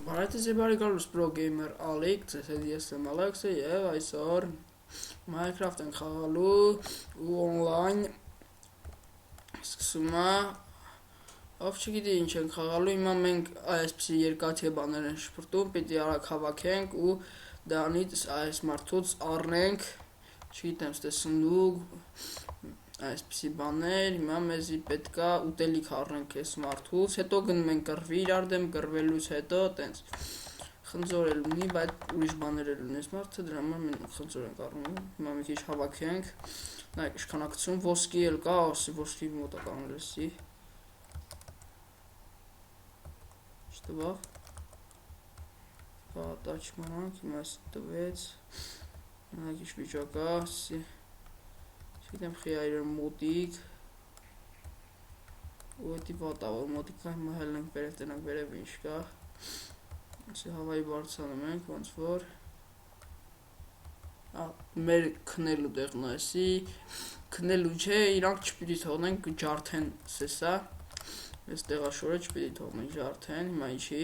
Բարեկացի բարեկալուս Pro Gamer Alex, ես եմ Alex-ը եւ այսօր Minecraft ենք խաղալու ու online սկսում է ով չգիտի ինչ ենք խաղալու հիմա մենք այսպիսի երկաթի բաներ են շփրտում պիտի արագ հավաքենք ու դրանից այս մարդուց առնենք չգիտեմ ստեսնուկ այսպիսի բաներ հիմա մեզի պետքա ուտելիք առնենք այս մարդուց հետո գնում ենք կռվի իրար դեմ կռվելուց հետո տենց խնձորել ունի բայց ուրիշ բաներ էլ ունի այս մարդը դրա համար մենք խնձոր ենք առնում հիմա մի քիչ հավաքենք նայեք իշխանակցություն ոսկի էլ կա ասի ոսկի մոտակա անելսի Что Պատաչ մանանք հիմա տվեց նայեք ինչ վիճակա ասի Չգիտեմ խիայր մոտիկ ու դի վատա որ մոտիկա հիմա հելնենք վերև տնանք վերև ինչ կա ասի հավայի բարձանում ենք ոնց որ մեր քնելու տեղն ասի քնելու չէ իրանք չպիտի թողնենք ջարդեն սեսա այս տեղաշորը չպիտի թողնենք ջարդեն հիմա ինչի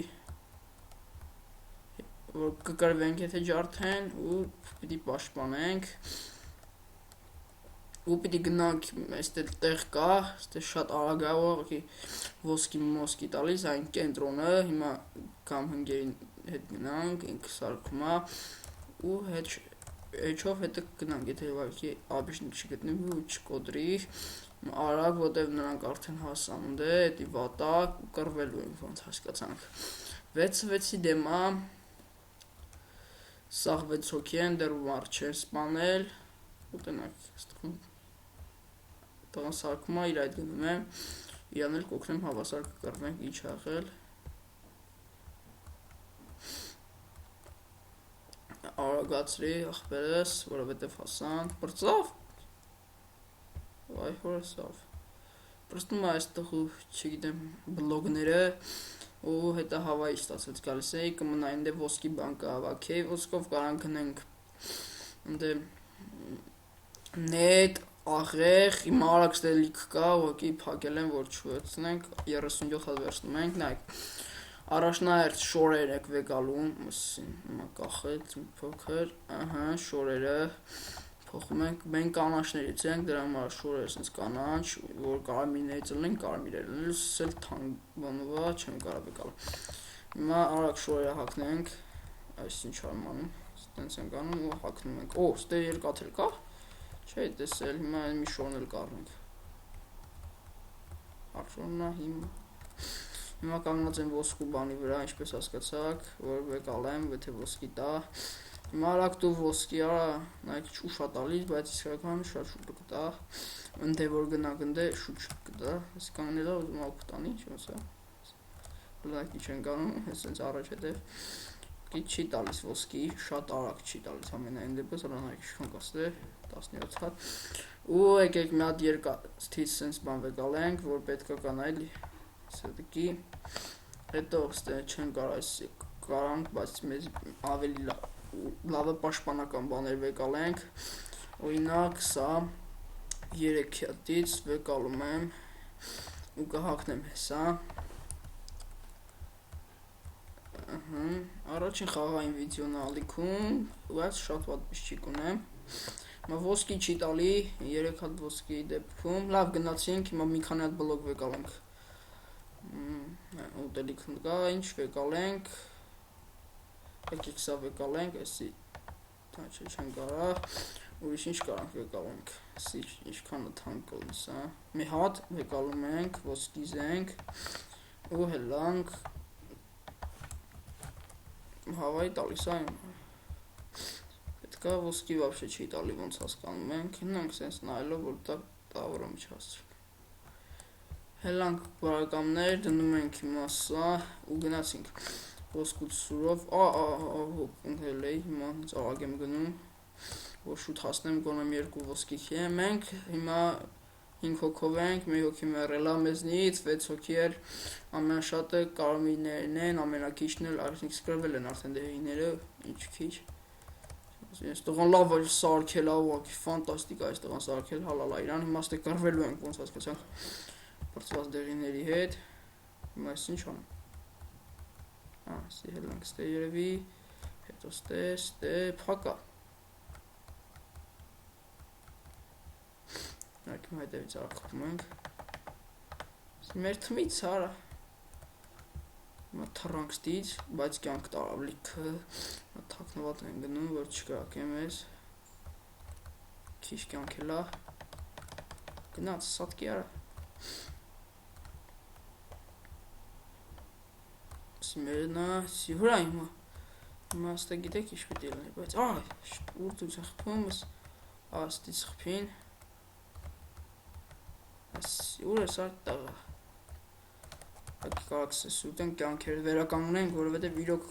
որ կկրվենք եթե ջարդեն ու պիտի պաշտպանենք ու պիտի գնանք այստեղ տեղ կա այստեղ շատ արագ է ուղղակի ոսկի տալիս այն կենտրոնը հիմա կամ հնգերին հետ գնանք ինքը սարքում է ու հետով հետը գնանք եթե ուղղակի աբիշնիկ չգտնվի ու չկոտրի արագ որտեվ նրանք արդեն հասանունդ է դի վատա ու կռվելու ենք ոնց հասկացանք 6-6-ի դեմ է սաղ 6 հոգի են դեռ մարդ չեն սպանել ու տնանք այստեղ տղան սարքում է իր այդ գնում եմ իրան էլ կօգնեմ հավասար կկռվենք ինչ աղել արագացրի աղբերս որովհետև հասան բրծավ վայ հորսավ բրծնում է այստեղ ու չգիտեմ բլոգները ու հետը հավայի ստացվեց գալիս էի կմնա ինձ ոսկի բան կհավաքեի ոսկով կարան գնենք ընդ նետ աղեղ հիմա արագ ստելիք կա ուղղակի փակել են որ չվերցնենք 37 հատ վերցնում ենք նայեք առաջնահերթ շորեր եք վեկալում հիմա կախեց մի փոքր ահա շորերը փոխում ենք մենք կանաչներից ենք դրա համար շորերը sense կանաչ որ կարմիրներից լինեն կարմիրել լսել թանկ բանովա չեմ կարող վեկալ հիմա արագ շորերը հագնենք այսինչ արմանում տենց ենք անում ու հագնում ենք օ ստե երկաթ էլ կա Չէ տեսել հիմա մի շորն էլ կառնենք Արշոննա հիմա կանգնած եմ ոսկու բանի վրա ինչպես հասկացաք որ վեկալ եմ եթե ոսկի տա հիմա արագ դու ոսկի արա նայեք շուտ շատ ալիս բայց իսկական շատ շուտ կտա ընդ որ գնանք ընդ շուտ կտա ես կանգնելա ուզում ալք տանի ոնց է լայքի չեն կանում հեսենց առաջ հետև չի տալիս ոսկի շատ արագ չի տալիս ամենայն դեպս հրանայք իշխան կաստե 17 հատ ու եկեք մի հատ երկաթից sense բան վեկալ ենք որ պետքա կանայլ սեդկի հետո ստե չեն կարա կարանք բայց մեզ ավելի լավը պաշտպանական բաներ վեկալ ենք օրինակ սա 3 հատից վեկալում եմ ու կհակնեմ հեսա Առաջին խաղային վիդեոն ալիքում բայց շատ վատ պիշիկ ունեմ Հիմա ոսկի չի տալի 3 հատ ոսկի դեպքում լավ գնացինք հիմա մի քանի հատ բլոկ վեկալենք ուտելիք կա ինչ վեկալենք եկեք սա վեկալենք էսի չեն կարա ուրիշ ինչ կարանք վեկալենք էսի ինչքան թանկ կլինի սա մի հատ վեկալում ենք ոսկի զենք ու հելանք Հավայի տալիս այն պետքա ոսկի вообще չի տալի ոնց հասկանում ենք հնանք sense նայելով որ տավորում չհասցրին հելանք բարեկամներ դնում ենք հիմա սա ու գնացինք ոսկու սուրով հել էի հիմա արագ եմ գնում որ շուտ հասնեմ գոնեմ 2 ոսկի քիեմ մենք հիմա 5 հոգով ենք, մի հոգի մեռելա մեզնից, 6 հոգի էր, ամենաշատը կարմիրներն են, ամենակիչն էլ արդեն սկրվել են արդեն դեղիները, ինչ քիչ։ Այս տղան լավ էր սարքել, ուղղակի ֆանտաստիկ է այս տղան սարքել, հալալա իրան, հիմա ստե կռվելու ենք ոնց հասկացանք բրծված դեղիների հետ։ Հիմա այս ինչ անեմ։ Սի հելանք ստե երևի, հետո ստե փակա։ Նայք իմ հետևից արխվում ենք։ Սի մեր թմից արա։ Հիմա թռանք ստից, բայց կյանք տարավ լիքը։ Թաքնված են գնում, որ չկրակե մեզ։ Քիչ կյանք էլա։ Գնաց, սատկի արա։ Սի մերնա, սի հուրա հիմա։ Հիմա ստե գիտեք ինչ պիտի լինի, բայց ուր դու ծխպում ես, ստից խպին։ Ուր ես արդ տաղա։ Կարաք սուտեն կյանքեր վերականգնենք, որովհետև իրոք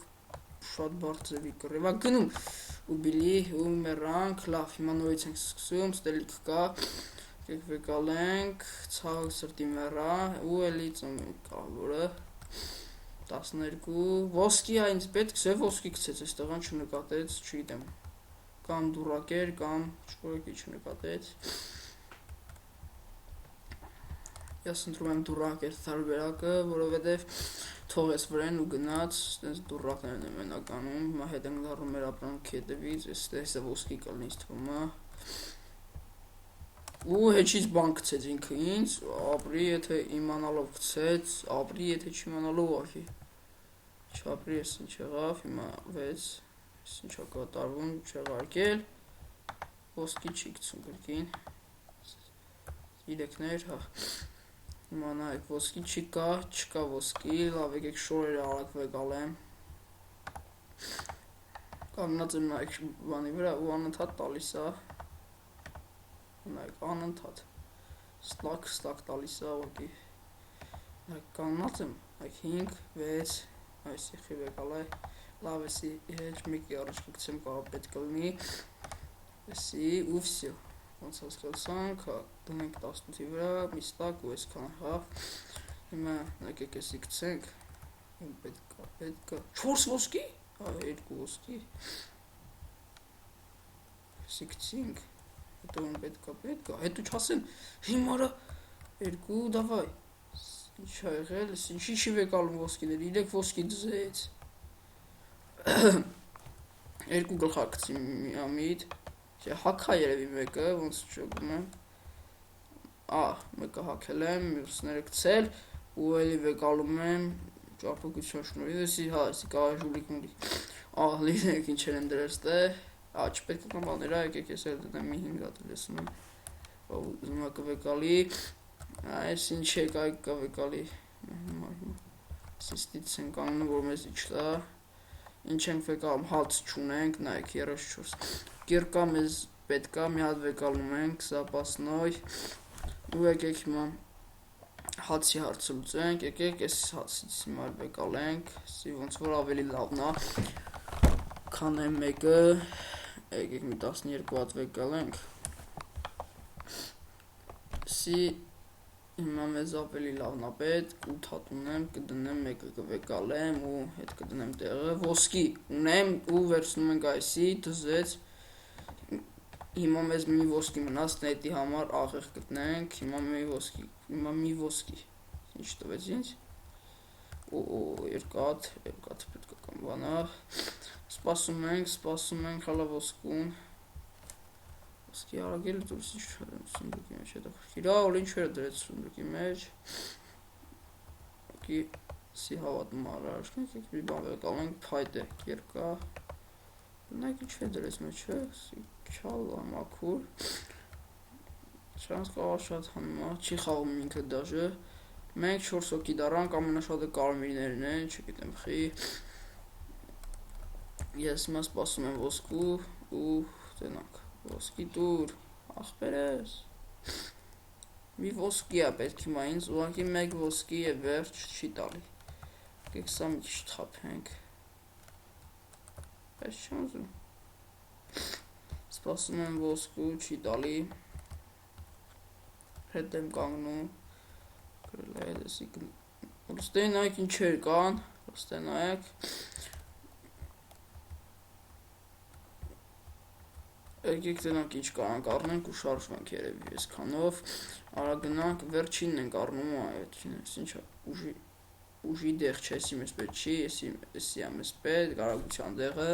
շատ բարձրի կռիվա գնում ու բիլի ու մեռանք, լավ, հիմա նորից ենք սկսում, ստելիք կա, եկեք վեկալենք, ցավը սրտի մեռա ու էլի ծնվենք կավորը 12 ոսկի ինձ պետք է ոսկի գցեց, այստեղան չնկատեց, չգիտեմ, կամ դուրակեր, կամ չորեկի չնկատեց։ Ես ընտրում եմ դուրակեր տարբերակը, որովհետև թողես վրեն ու գնաց, այդպես դուրակներն են մենականում, հիմա հետ ենք դառնում մեր ապրանքի հետևից, այստեղ ոսկի կլինի ինձ թվում է։ Ու հետից բան գցեց ինքը ինձ, ապրի, եթե իմանալով գցեց, ապրի, եթե չիմանալով ախի։ Չապրի, ես ինչ եղավ, հիմա 6, ես ինչա կատարվում, չեղարկել, ոսկի չի գցում գրքին, 3-ներ, հա։ Հիմա նայեք, ոսկի չկա ոսկի, լավ եկեք շորերը արագ վեկալեմ։ Կանգնած եմ նայեք բանի վրա ու անընդհատ տալիս է։ Նայեք, անընդհատ։ Ստակ տալիս է ուղղակի։ Նայեք, կանգնած եմ, նայեք 5, 6, այս եղի վեկալայ։ Լավ էսի հետ մեկի առաջ կգցեմ կարող պետք է լինի։ Էսի ու վсё։ Ոնց հասկացանք, դնենք 18-ի վրա, մի ստակ ու այսքան, հա։ Հիմա նայեք էսի գցենք, պետք է 4 ոսկի, 2 ոսկի, էսի գցինք, հետո պետք է, հետո չասեն, հիմարա 2, դավայ, ինչ է եղել, ինչի չի վեկալում ոսկիներ, 3 ոսկի ձեց, 2 գլխակ գցի միամիտ, հակա երևի մեկը, ոնց չոգում եմ, մեկը հակել եմ, մյուսները գցել, ու էլի վեկալում եմ, ճարպակություն շնորհիվ, էսի կարա ժուլիկ մուլիկ, լիզենք ինչեր են դրել ստե, չպետք է կամ բաներ, եկեք ես էլ դնեմ մի 5 հատ լեսում եմ, ուզում է կվեկալի, այս ինչ է կվեկալի, սիստից են կանգնում, որ մեզ իչտա, ինչ ենք վեկալում, հաց չունենք, նայեք 34, կիրկա մեզ պետքա, մի հատ վեկալում ենք, զապասնոյ, ու եկեք հիմա հացի հարցը լուծենք, եկեք այս հացից հիմա վեկալենք, սի ոնց որ ավելի լավն է, քան այն մեկը, եկեք մի 12 հատ վեկալենք, սի հիմա մեզ ավելի լավն է պետք, 8 հատ ունեմ, կդնեմ մեկը կվեկալեմ ու հետ կդնեմ տեղը, ոսկի ունեմ ու վերցնում ենք այսի, դզեց, հիմա մեզ մի ոսկի մնաց նետի համար աղեղ գտնենք, հիմա մի ոսկի, ինչ տվեց ինձ, երկաթ պետք է կամ բանա, սպասում ենք, հալա ոսկուն, ոսկի արագել դուրս ինչ սունդուկի մեջ հետո իրա որ ինչ էր դրեց սունդուկի մեջ, սի հավատում առարաշնենք, մի բան վեկալենք, փայտ է, երկա, նայք ինչ է դրեց մեջը, սի չալա, մաքուր, չանց կաղա շատ հանում, չի խաղում ինքը դաժը, մենք 4 հոգի դարանք, ամենաշատը կարմիրներն են, չգիտեմ խի, ես հիմա սպասում եմ ոսկու ու տենանք, ոսկի տուր, ախպերես, մի ոսկի է պետք հիմա ինձ, ուղղակի մեկ ոսկի է վերջ չի տալի, կեք սա մի քիչ թափենք, պես չեմ ուզում, սպասում եմ ոսկու չի տալի, հետ եմ կանգնում, գրել է դեսի, ոստե նայք ինչեր կան, ոստե նայք, եկեք տնանք ինչ կարանք առնենք ու շարժվենք երևի ես քանով, արա գնանք, վերջինն ենք առնում, վերջինս ինչա, ուժի, ուժի դեղ չէ, եսի մեզ պետք չի, եսի ամես պետք, արագության դեղը,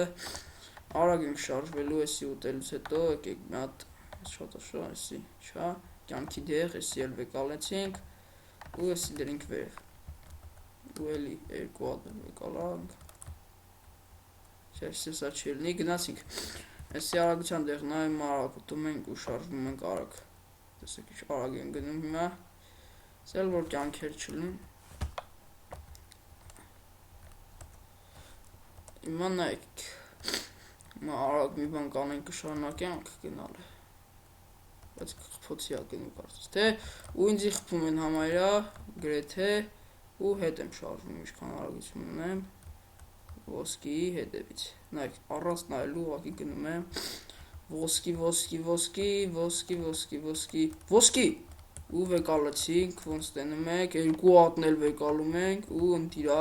արագ ենք շարժվելու, եսի ուտելուց հետո, եկեք մի հատ, շատ աշա, եսի, չա, կյանքի դեղ, եսի էլ վեկալեցինք, ու եսի դրինք վերև, ու էլի երկու հատ վեկալանք, չէ, սա չի ելնի, գնացինք, եսի արագության դեղն է, հիմա արագ ուտում ենք ու շարժվում ենք արագ, տեսեք ինչ արագ են գնում հիմա, սել որ կյանքեր չլին, հիմա նայք, հիմա արագ մի բան կանենք կշարունակենք գնալը, բայց կխփոցի ա գնում կարծես, թե ու ինձի խփում են համարյա, գրեթե ու հետ եմ շարժվում, ինչքան արագություն ունեմ, ոսկիի հետևից, նայք առանց նայելու ուղղակի գնում եմ, ոսկի ու վեկալեցինք, ոնց տենում ենք, երկու հատն էլ վեկալում ենք ու ընտիրա,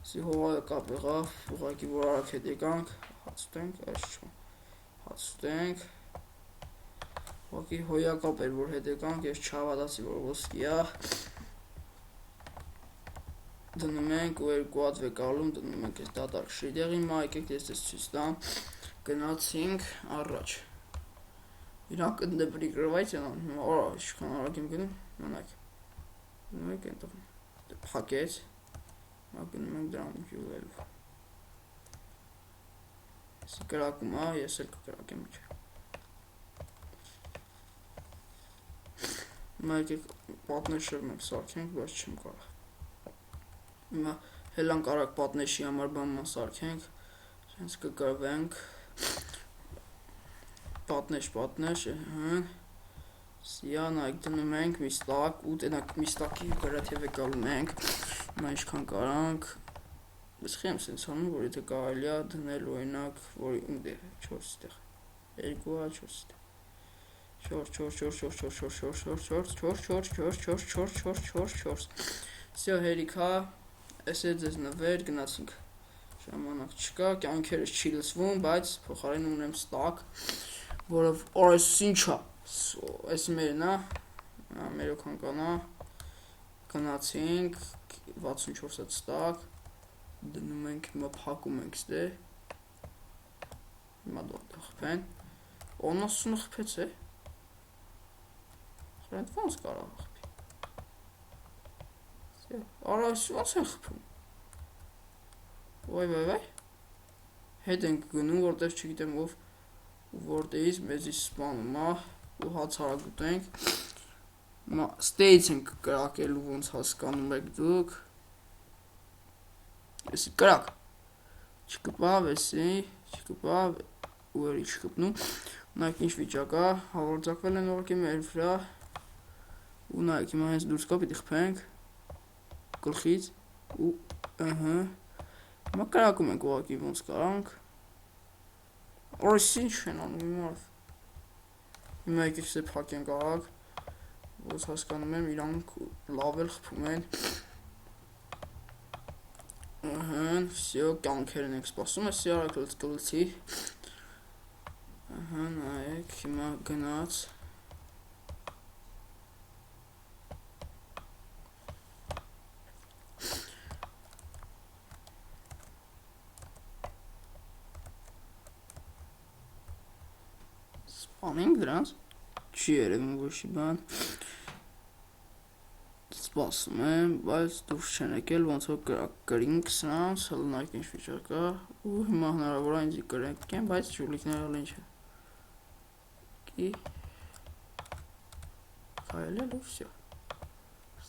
սի հողայը կապ եղավ, ուղղակի որ արագ հետ եկանք, հացուտենք, այս չում, հացուտենք, ուղղակի հոյակապ էր որ հետ եկանք, ես չհավատացի որ ոսկի ա, դնում ենք ու երկու հատ վեկալում, դնում ենք ես դատարկ շրիտեղի, հիմա եկեք ես ես ցույց տամ, գնացինք առաջ, իրանք ընդդեպրի գրվայց յանան, հիմա ինչքան արագ եմ գնում, մնայք, գնում ենք ենտեղ, փակեց, հիմա գնում ենք դրան յուղելու, եսի կրակում ա, ես էլ կկրակեմ իչ, հիմա եկեք պատնեշով մենք սարքենք, բայց չեմ կարող, հիմա հելանք արագ պատնեշի համար բանման սարքենք, հենց կկրվենք, պատնեշ, սիա նայք դնում ենք միստակ, ու տենակ միստակի գրեթե վեկալում ենք, հիմա ինչքան կարանք, ես խի եմ սենց անում, որ եթե կարելի ա դնել օրինակ, որ ինդ է 4 տեղ, 2 հա 4, սիա հերիքա, ես է ձեզ նվեր, գնացինք, ժամանակ չկա, կյանքերս չի լսվում, բայց փոխարեն ունեմ ստակ, որով օրես ինչա, ես մերն ա, մեր օքանկանա, գնացինք, 64 ստակ, դնում ենք, հիմա փակում ենք ստե, հիմա դողտ խպեն, 90-ը խպեց է, խրենդ ոնց կարա խպի, արայս ոնց են խպում, վայ, հետ ենք գնում, որտեղ չգիտեմ ով որտեղից մեզի սպանում ա, ու հաց հարագ ուտենք, ստեից ենք կրակելու ոնց հասկանում եք դուք, եսի կրակ, չկպավ եսի, չկպավ, ու երի չկպնում, նայք ինչ վիճակ ա, հավորձակվել են ուղղակի մեր վրա, ու նայք հիմա հենց դուրս կա պիտի խպենք, գլխից, ու հիմա կրակում ենք ուղղակի ոնց կարանք, օրես ինչ են անում հիմա, հիմա եկեք սե փակենք արագ, ոնց հասկանում եմ իրանք լավ էլ խփում են, վսյո կյանքերն ենք սպասում, եսի արագ կլցի, նայեք, հիմա գնաց, սպանենք դրանց, չի երևում ոչի բան, սպասում եմ, բայց դուրս չեն եկել, ոնց որ կրինք սրանց, հլնայք ինչ վիճակ ա, ու հիմա հնարավոր ա ինձի կրենքեն, բայց ժուլիկները հլ ինչ է, կայել էլ ու վսյո,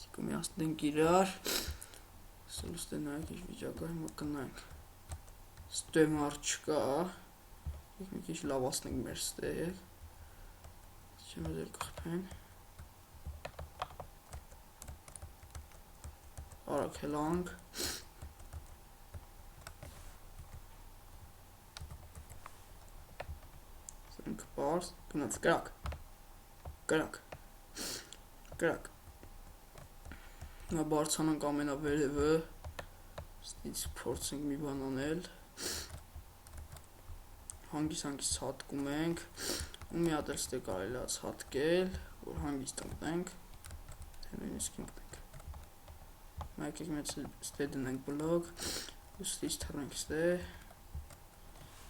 սիկը միաստնենք իրար, սլուստե նայք ինչ վիճակ ա, հիմա կնայք, ստե մարդ չկա, եք մի քիչ լավացնենք մեր ստեյք, չեմ էլ կխպեն, արագ հելանք, սենք պարս, գնաց կրակ, նա բարձանանք ամենավերևը, ստից փորձենք մի բան անել, հանգիստ հատկում ենք, ու մի հատ էլ ստե կարելի ա հատկել, որ հանգիստ ընկնենք, թե նույնիսկ ընկնենք, եկեք մեծ ստե դնենք բլոկ, ուսից թռենք ստե,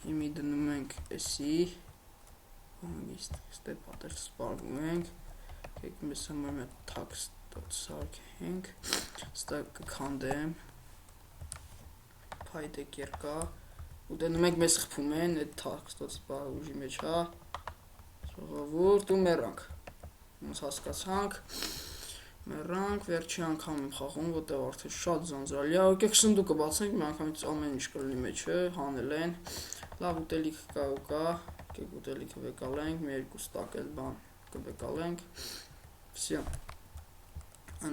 հիմի դնում ենք էսի, ստե պատեր սպարվում ենք, եկեք մեզ համար մետ թաքս սարքենք, ստա կքանդեմ, փայտեք երկա, ու դնում ենք մեզ խփում են, այդ թաքստոց ուժի մեջ հա, ժողովուրդ ու մեռանք, ոնց հասկացանք, մեռանք, վերջի անգամ եմ խաղում, որտեղ արդեն շատ զանզրալի է, եկեք սնդուկը բացենք, մի անգամից ամեն ինչ կլինի մեջը, հանել են, լավ ուտելիք կա ու կա, եկեք ուտելիքը վեկալենք, մի երկու ստակ էլ բան կվեկալենք, վսյա,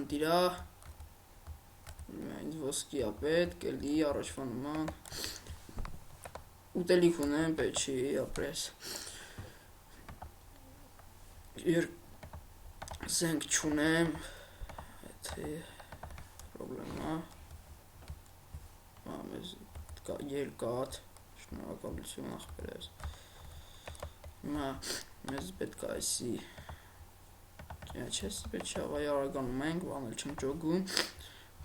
ընտիրա, ինձ ոսկի է պետք, էլի առաջվա նման, ուտելիք ունեմ, պետք չի ապրես, զենք չունեմ, եթե պրոբլեմա, մեզ երկատ, շնորհակալություն ախպերես, հիմա մեզ պետք է այսի, չես պետք չի ավայի արագանում ենք, բանել չեմ ճոգում,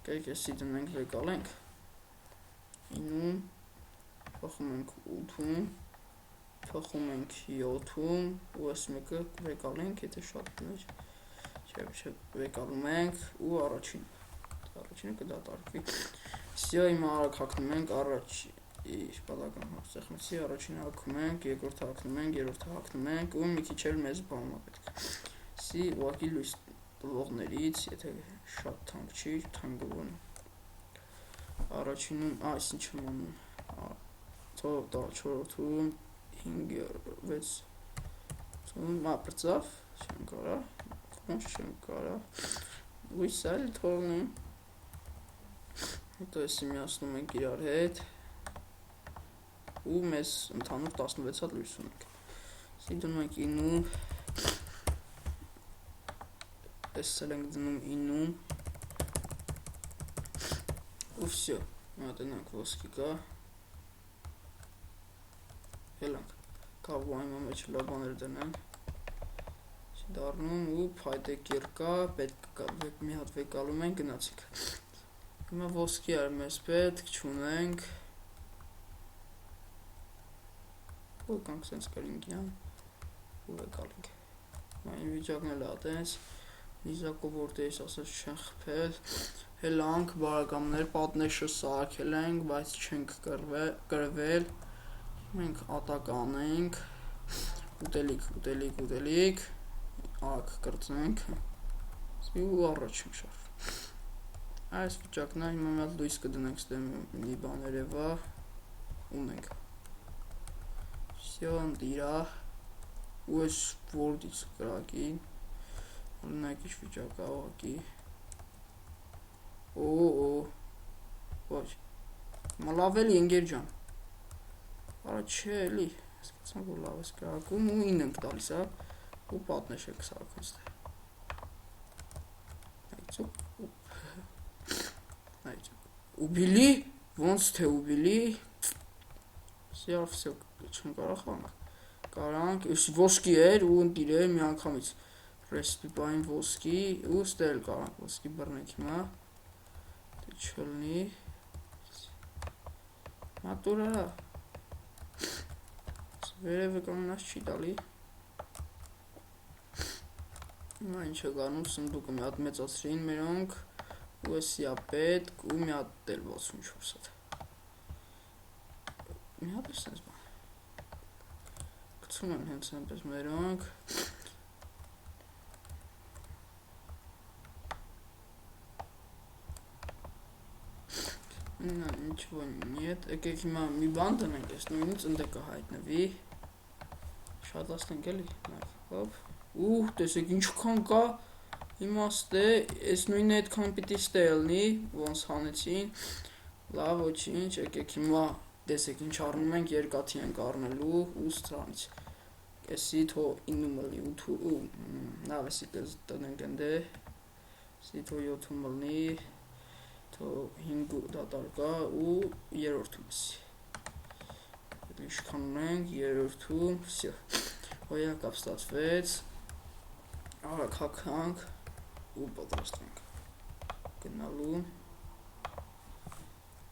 կայք էսի դնենք վեկալենք, 9-ում, փոխում ենք 8-ում, փոխում ենք 7-ում, ու այս մեկը վեկալենք, եթե շատ դներ, չէ վեկալում ենք, ու առաջինը կդատարկվի, սյո հիմա արագ հակնում ենք, պատական հաղցեղմեցի, առաջինը հակում ենք, երկորդը հակնում ենք, երորդը հակնում ենք, ու մի քիչ էլ մեզ բանումա պետք, սի ուղակի լույս տվողներից, եթե շատ թանկ չի, թանգվում, առաջինում, այս ինչ եմ անում, չորորդում, 5-6-ում, պրծավ, չեմ կարա, խոնչ չեմ կարա, լույս այլ թողնում, հետո եսի միացնում ենք իրար հետ, ու մեզ ընդհանուր 16 հատ լույս ունենք, սի դնում ենք 9-ում, տեսել ենք դնում 9-ում, ու վսյո, մատենանք ոսկի կա, հելանք, կավուայմա մեջ լաբաներ դնենք, դառնում ու փայտեք երկա, պետք մի հատ վեկալում ենք, գնացիք, հիմա ոսկի էր մեզ պետք, չունենք, ու կանք սենց կրինգյան, ու վեկալենք, այն վիճակն էլ ատենց, նիզակով որտեիս ասած չեն խպել, հելանք, բարակամներ, պատնեշը սարքել ենք, բայց չենք կրվել, մենք ատակ անենք, ուտելիք, արագ կրծենք, ու առաջ ենք շարվ, այս վիճակն է, հիմա միատ լույս կդնենք ստեմ մի բաներևա, ունենք, վսյո ընտիրա, ու ես որդից կրակի, լնայք ինչ վիճակա ուղակի, ոչ, լավ էլի ընգեր ջան, արա չէ էլի, հասկացան որ լավ ես կրակում ու 9 ենք տալիս հա, ու պատնեշ եք սարքն ստե, ուբիլի, ոնց թե ուբիլի, վսյո, չեմ կարա խանք, կարանք, ոսկի էր ու ընտիր էր մի անգամից, ռեսպիպային ոսկի, ու ստե էլ կարանք ոսկի բռնենք հիմա, դե չլնի, մատուրա, վերևը կամնաս չի տալի, հիմա ինչ է գանում, սնդուկը մի հատ մեծացրին մերոնք, ու էսի է պետք, ու մի հատ էլ 64 հատ, մի հատ է սենց բան, կցում են հենց այնպես մերոնք, Ничего нет, եկեք հիմա մի բան տնենք, ես նույնից ընդ է կհայտնվի, շատ ասնենք էլի, հոպ, ու տեսեք ինչքան կա, իմաստ է, ես նույնը այդքան պիտի ստե ելնի, ոնց հանեցին, լավ ոչինչ, եկեք հիմա տեսեք ինչ առնում ենք, երկաթի ենք առնելու ու ստրանից, էսի թո 9-ում լնի, 8-ում, լավ էսի տնենք ընդ է, էսի թո 7-ում լնի, թո 5 դատարկա ու երորդում էսի, ինչքան ունենք, երորդում, վսյո, հոյակապ ստացվեց, արագ հականք ու պատրաստվենք, գնալու,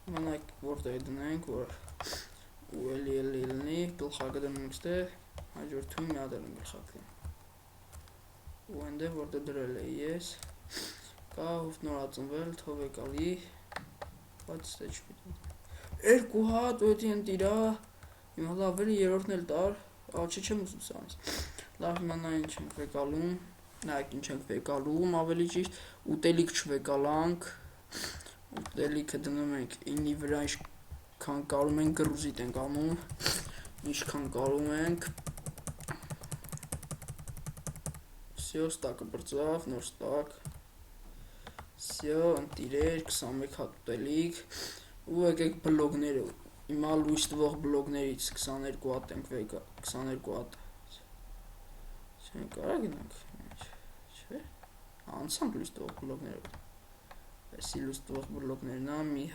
Մենակ որտեղ դնենք, որ ու էլի լինի, գլխակը դնում ենք ստեղ, հաջորդում մի հատ էլ գլխակը։ Ու այնտեղ որտեղ դրել էի ես, կա նորածնվել, թող եկալի, բայց ստե չպիտի։ Երկու հատ ոդի ընտիրա, հիմա լավ էլի երրորդն էլ տար, չեմ ուզում սրանից։ Լավ հիմա նա ինչ ենք վեկալում, նայեք ինչ ենք վեկալում, ավելի ճիշտ ուտելիք չվեկալանք, ուտելիքը դնում ենք 9-ի վրա ինչքան կարում ենք գրուզիտ ենք անում, ինչքան կարում ենք, всё, ստակը բրծավ, նոր ստակ, всё, ընտիրեր, 21 հատ ուտելիք, ու եկեք բլոգները, հիմա լույս տվող բլոգներից 22 հատ ենք վեկա, 22 հատ, չեն կարա գնանք, չէ, անցանք լույս տվող բլոգները, այսի լույս տվող բլոգներն մի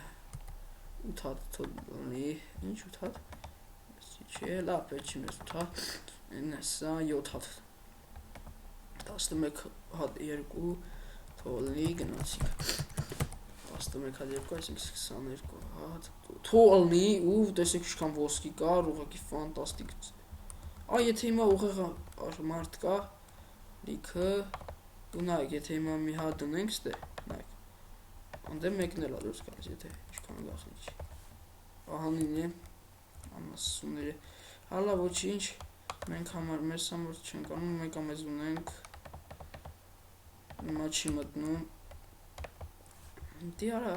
8 հատ թողնի, ինչ 8 հատ, չէ, լավ, պետք չի մեզ 8 հատ, սա 7 հատ, 11 հատ 2 թողնի, գնացինք, 11 հատ 2, այսինք 22 հատ, թողնի, ու տեսեք ինչքան ոսկի կար, ուղղակի ֆանտաստիկ, եթե հիմա ուղեղ մարդ կա, լիքը, ու նայեք, եթե հիմա մի հատ դնենք ստե, նայեք, անդե մեկն էլ ալուց կալիս, եթե ինչքան գախնի չի, ահանին է, անասունները, հալա ոչինչ, մենք համար, մեզ համար չենք անում, մենք ամեզ ունենք, հիմա չի մտնում, դիարա,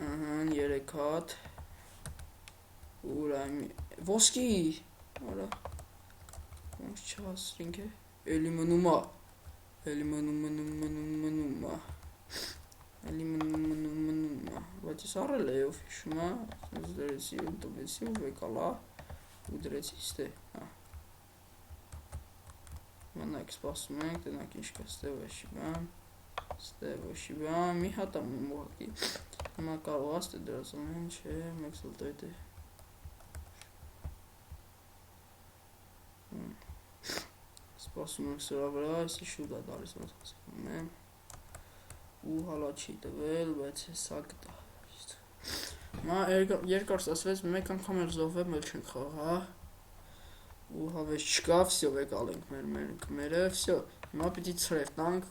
3 հատ, ուր այմի, ոսկի, արա, ոնց չհասրինք է, էլի մնում, բայց ես առել է ով հիշում, ես դրեցի ու տվեցի ու վեկալա, ու դրեցի ստե, մենակ սպասում ենք, տնակ ինչ կա ստե ոչի բան, մի հատ ամ ուղղակի, հիմա կարող աստե դրած ամեն, չէ, մեկ սլտոյտ է, սպասում ենք սրա վրա, այսի շուտ է դարիս ոնց հասկանում եմ, ու հալա չի տվել, բայց հեսա կտա, մա երկար սասվեց, մեկ անգամ էլ զովեմ էլ չենք խաղա, ու հավես չկա, всё վեկալենք մերը, всё, հիմա պիտի ծրև տանք,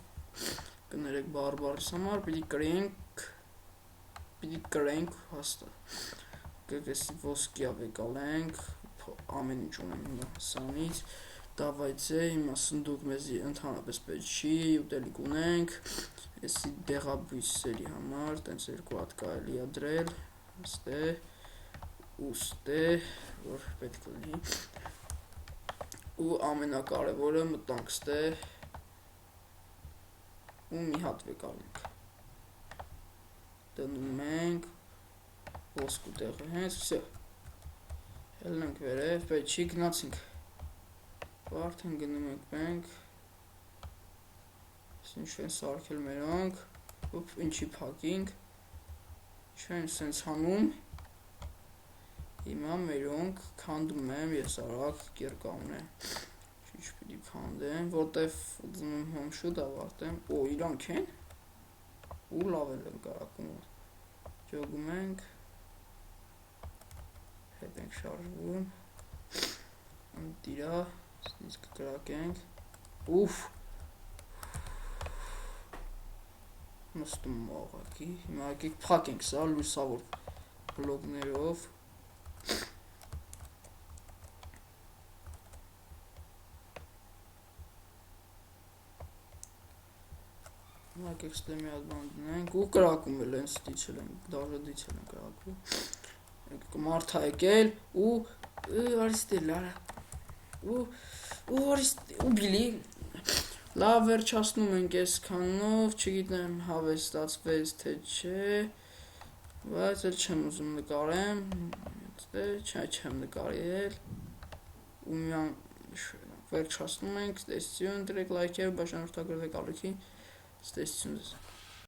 կներեք բարբարիս համար, պիտի կրենք հաստատ, կգեսի ոսկիա վեկալենք, ամեն ինչ ունեմ հիմա սանից, դավայցե, հիմա սնդուկ մեզի ընդհանրապես պետք չի, ուտելիք ունենք, եսի դեղաբույսերի համար, տենց 2 հատ կարելի է դրել, ստե, ու ստե, որ պետք լինի, ու ամենակարևորը մտանք ստե, ու մի հատ վեկալենք, դնում ենք, ոսկու տեղը հենց, всё, հելնենք վերև, պետք չի գնացինք, արդեն գնում ենք մենք, ինչ են սարքել մերանք, ինչի փակինք, չեն սենց հանում, հիմա մերոնք քանդում եմ, ես արագ կերկամն է, ինչ պիտի քանդեմ, որտև ուզում եմ հոմ շուտ ավարտեմ, իրանք են, ու լավ էլ են կարակում, ջոգում ենք, հետ ենք շարժվում, ընտիրա, իսկ կրակենք, ուֆ, նստում աղակի, հիմա եկեք փակենք սա լույսավոր բլոգներով, եկեք ստե մի հատ բան դնենք, ու կրակում էլ են ստիցել են, դաժը դիցել են կրակում, մարդա եկել, ու արիստել արա, ու բիլի, լավ վերջացնում ենք ես կանով, չգիտեմ հավես ստացվեց թե չէ, բայց էլ չեմ ուզում նկարեմ, չեմ նկարել, ու միան վերջացնում ենք, ստեսություն, դրեք լայքեր, բաժանորդագրվեք ալիքի, ստեսություն ձեզ։